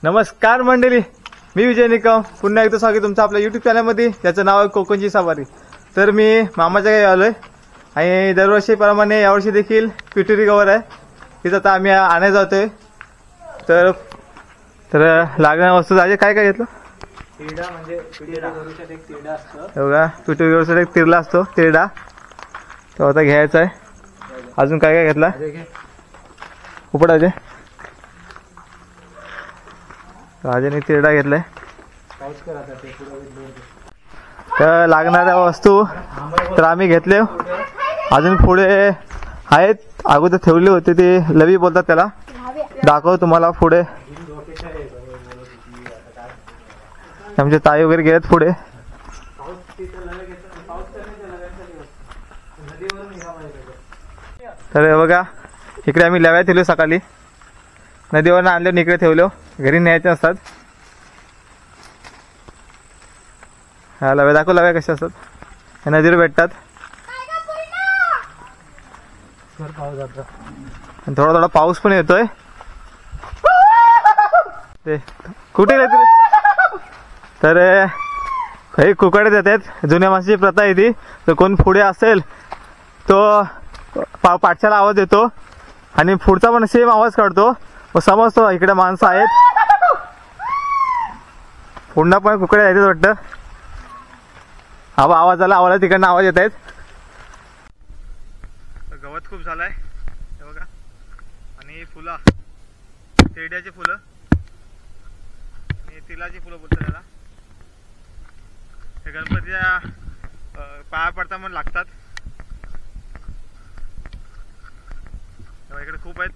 नमस्कार मंडळी, मी विजय निकम पुन्हा एकदा स्वागत तुमचं आपल्या यूट्यूब चॅनलमध्ये, ज्याचं नाव आहे कोकणची सवारी। तर मी मामाच्या गावी आलोय आणि दरवर्षीप्रमाणे यावर्षी देखील पिटुरी गवर आहे, तिथं आता आम्ही आणायला जातोय। तर लागणाऱ्या वस्तू काय काय घेतलं? तिरडा म्हणजे पिटुरी एक तिरडा असतो बघा, पिटुरी गवरचा एक तिरडा असतो, तिरडा तो आता घ्यायचा आहे। अजून काय काय घेतला? उपडाचे राजाने तिरडा घेतलाय। तर लागणाऱ्या वस्तू तर आम्ही घेतले, अजून पुढे आहेत, अगोदर ठेवली होती ती लवी बोलतात त्याला, दाखव तुम्हाला पुढे। आमचे ताई वगैरे गेलेत पुढे। तर बघा, इकडे आम्ही लव्या ठेवलो, सकाळी नदीवरून आणले, इकडे ठेवलो, घरी न्यायचे असतात। हा लव्या दाखव, लव्या कशा असतात, हे नदीवर भेटतात। थोडा थोडा पाऊस पण येतोय, ते कुठे गेले? तर काही कुकडे देतात, जुन्या माणसाची प्रथा आहे ती। तर कोण पुढे असेल तो पाठशाला आवाज देतो आणि पुढचा पण सेम आवाज काढतो, व समजतो इकडे माणसं आहेत। पुन्हा पण कुकडे जायचं वाटतं, आवाज आला, आवाज तिकडनं आवाज येत आहेत। गवत खूप झालाय हे बघा, आणि फुलं, तेरड्याची फुलं आणि तिलाची फुलं बोलतात त्याला। हे गणपतीच्या पाया पडता म्हणून लागतात। इकडे खूप आहेत।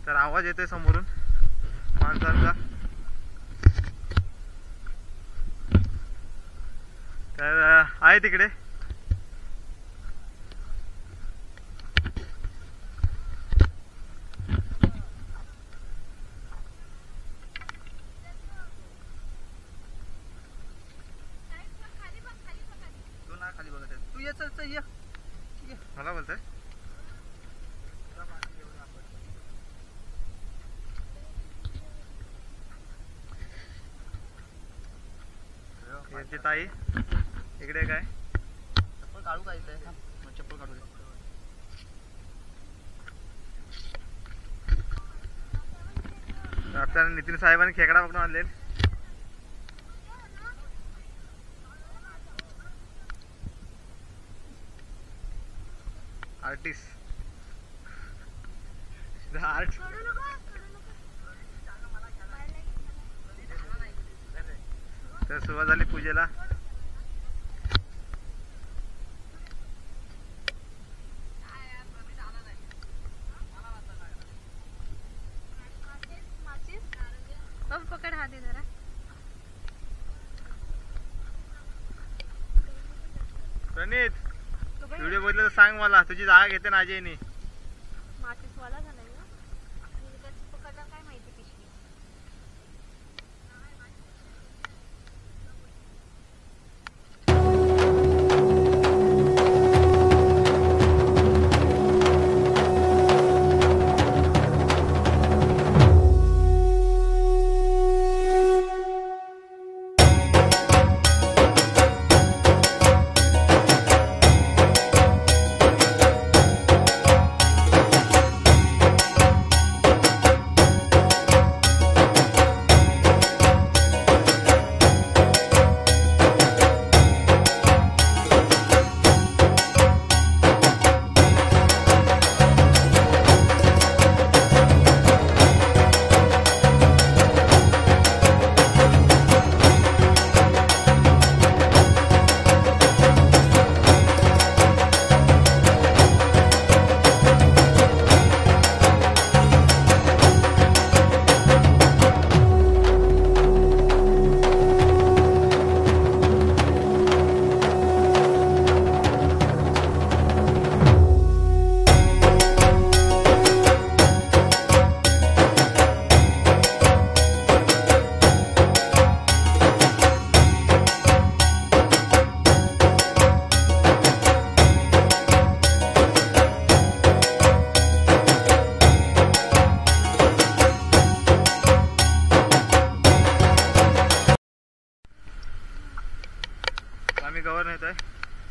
तर आवाज येतोय समोरून माणसांचा। तर आहे तिकडे खाली बघत आहे तू, ये चल ये, मला बोलतोय। ताई इकडे काय चप्पल काढू, काय चप्पल काढू दे। आपल्याला नितीन साहेबांनी खेकडा पकडून आणले। Artist art. तर सुरुवात झाली पूजेला। पकड हाती जरा। प्रणित, व्हिडिओ बघितलं तर सांग मला, तुझी जागा घेते ना अजयने।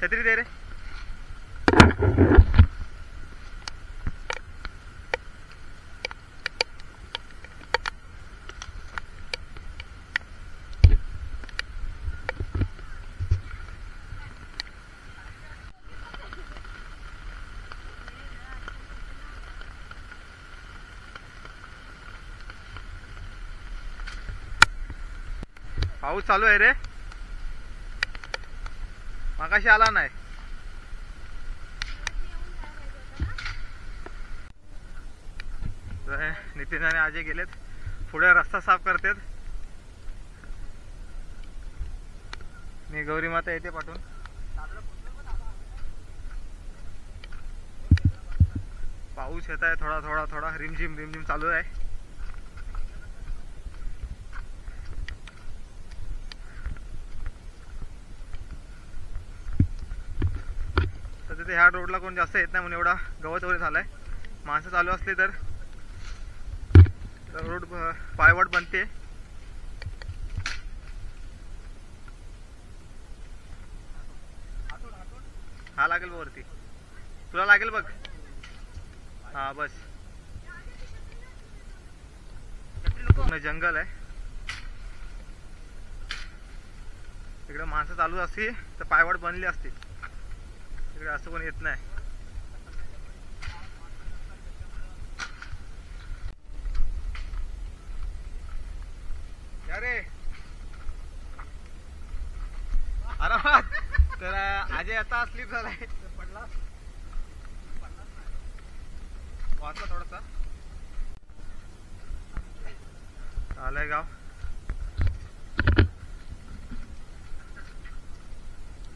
छत्री दे रे. पाऊस चालू आहे रे. मगाशी आला नाही. नितीन आणि अजय गेलेत पुढे रस्ता साफ करतात. मी गौरी माता येते पाठवून. पाऊस येत आहे थोडा थोडा थोडा रिमझिम रिमझिम चालू आहे. तिथे ह्या रोडला कोण जास्त येत नाही म्हणून एवढा गवत वगैरे झालाय. माणसं चालू असली तर रोड पायवाट बनते. हा लागेल वरती. तुला लागेल बघ. हा बस. पूर्ण जंगल आहे तिकडे. माणसं चालू असती तर पायवाट बनली असती. तिकडे असं कोण येत नाही. अरे आरामात. तर अजय आता स्लिप झालाय. पडला वाचला थोडासा. आलंय गाव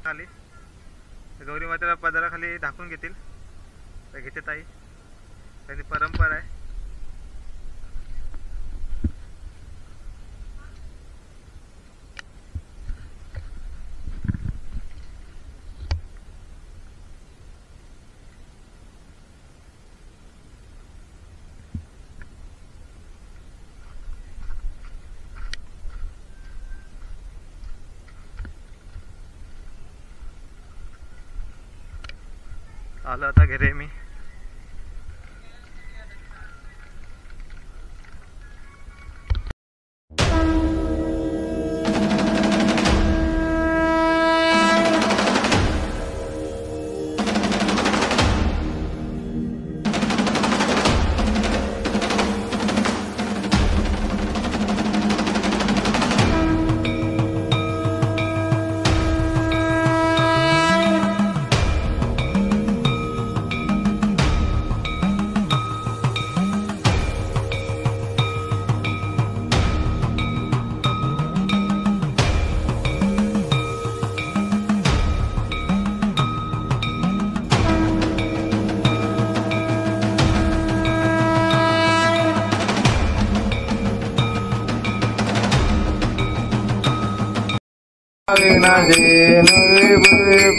खाली. गौरी मातेला पदराखाली ढाकून घेतील. तर घेते ताई. त्यांची परंपरा आहे. आलो आता घरी मी.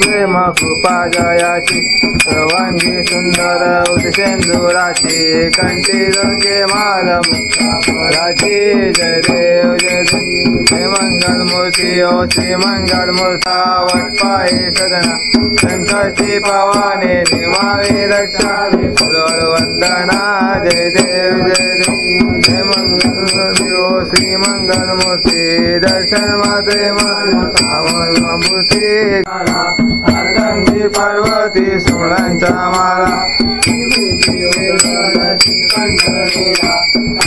प्रेम कृपा जयाची सर्वांगी सुंदर उदसेंदुराची कंठी रंगे माल मुक्ताची. जय देव जय देव. जय मंगल मूर्ती ओ श्री मंगल मूर्ता वटपाई सदना. संकटी पवाने निर्मावे रक्षावे वंदना. जय देव जय देव. जय मंगल मूर्ती ओ श्री मंगल मूर्ती दर्शन माते मूर्ती. अर्धांगी पार्वती सोळांच्या माला.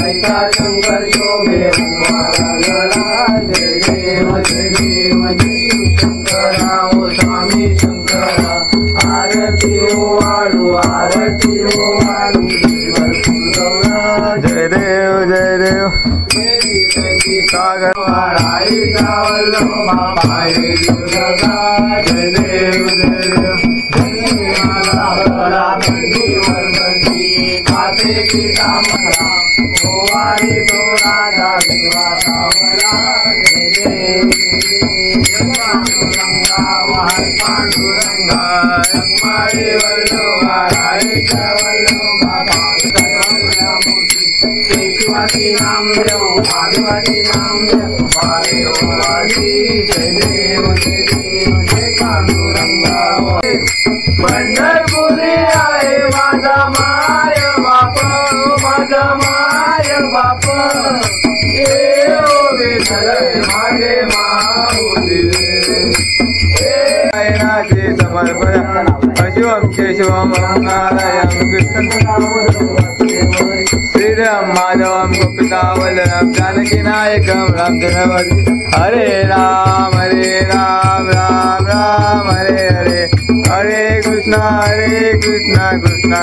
ऐका शंकर शोभे जय देव जय देव जय शंकरा ओ स्वामी शंकरा. आरती ओ वाळू आरती ओ वाळू. जय देव जय देव. सागर वाराई गावलो बापाई. जय देव जय देव. पंढरपुरी आहे माझा माय बाप, माझा माय बाप, ये ओ विठ्ठल माझे माऊली रे समर्पण शिवम केशवम नारायण कृष्ण श्रीराम माधवम गोपिकावल्लभं जानकी नायकम रामचंद्र हरे राम राम राम हरे हरे हरे कृष्णा कृष्णा कृष्णा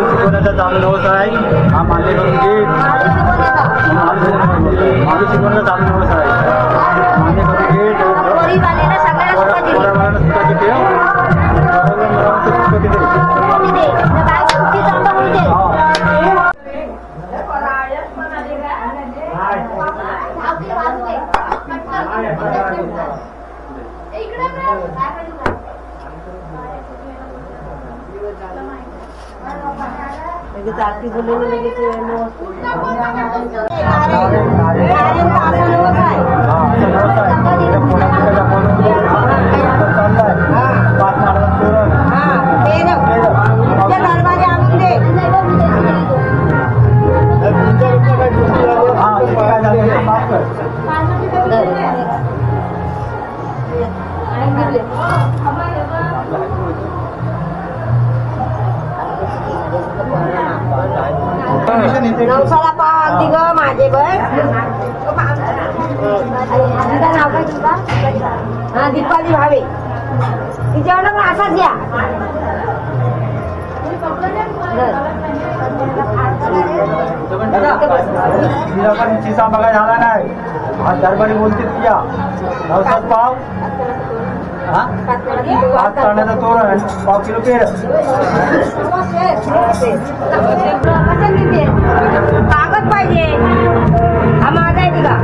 शिकवण्याचा चालू व्यवसाय हा मान्य करून घेत मागे शिकवण्याचा चालू व्यवसाय मान्य करून घेत नवसाला पाव अगदी ग माझे बस नाव काय तुझा? हा दीपाली भावे तिच्यावर पण असाच घ्या चिसा बघा झाला नाही आज दरबारी बोलते तुझ्या नवसात पाव हात करण्याचा तोरण पाव किलो पेड कागद पाहिजे हा माझा आहे तुला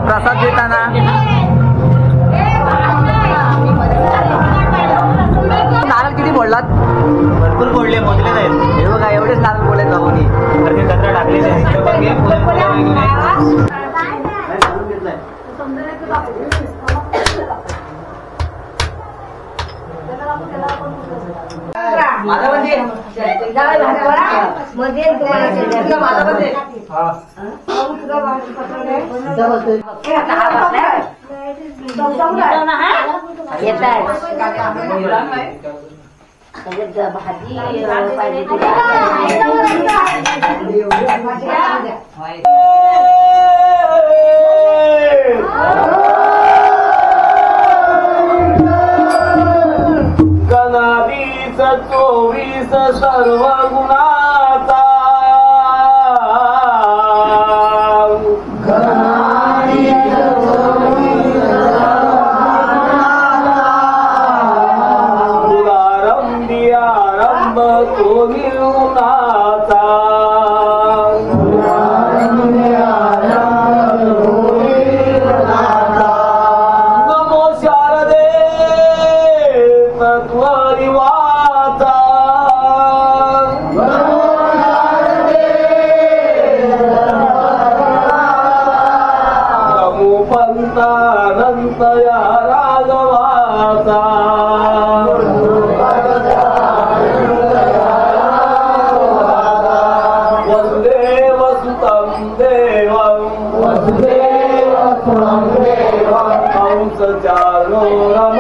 प्रसाद देताना नारळ किती फोडलात? भरपूर फोडले, मोजले नाहीत. हे बघा एवढेच नारळ फोडले बाबूनी. तर ते कचरा टाकलेले आहे. हे बघ, हे फुलं वगैरे. गणाधीश 24 सर्व गुणाचा आरंभ तो निर्गुणाचा नमो शारदे तत्वरिवाचा देवं वसुदेव सुतं देवं कंस चाणूरमर्दनं